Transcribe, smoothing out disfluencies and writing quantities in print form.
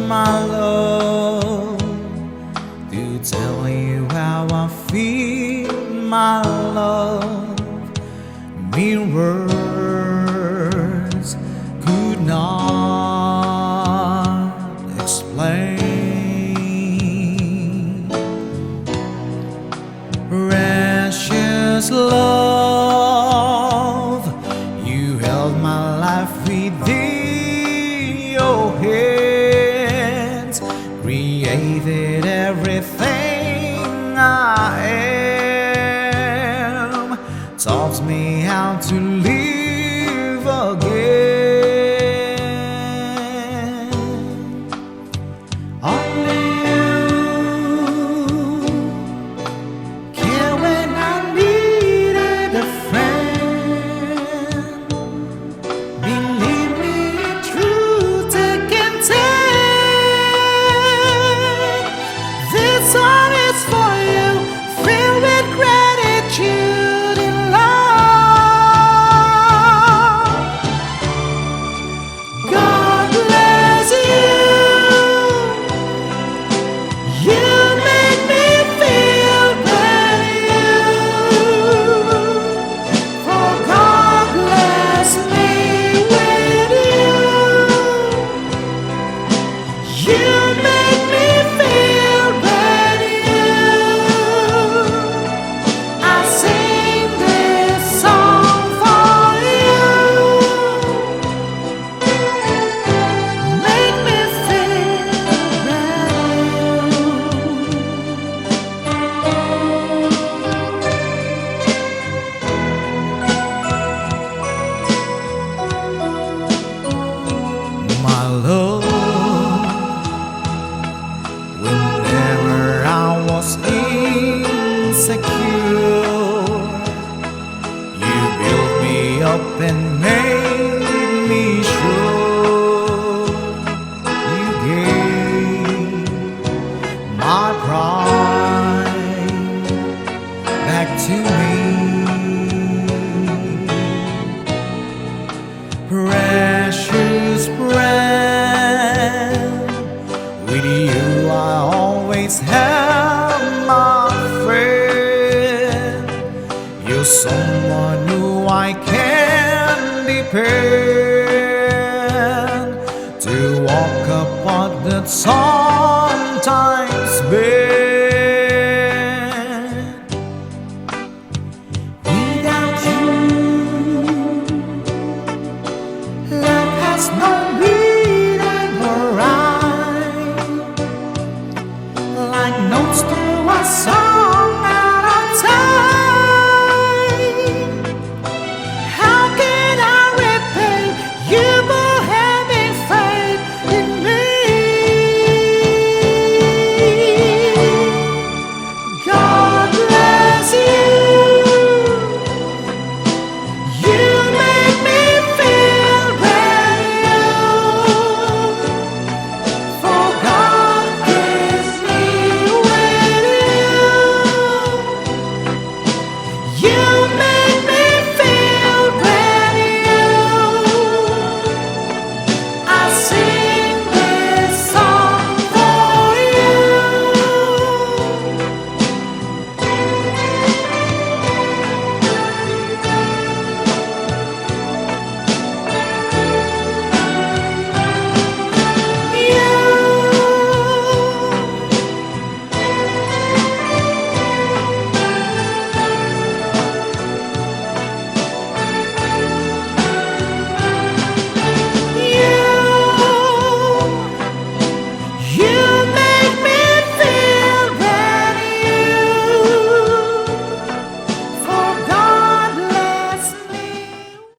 my love, to tell you how I feel, my love. Mere words could not explain. Precious love, you held my life within your hands, created everything I am, taught me how to live again. Only you care when I needed a friend. Believe me, truth I can take. This song is for you, filled with gratitude and love. God bless you. You make me feel brand new. For God bless me with you. You make me feel brand new. I sing this song for you. Make me feel brand new. My love, whenever I was insecure, you built me up and made me sure. You gave my pride back to me. Precious friend, with you I always have my friend. You're someone who I can depend, to walk upon that sometimes bend.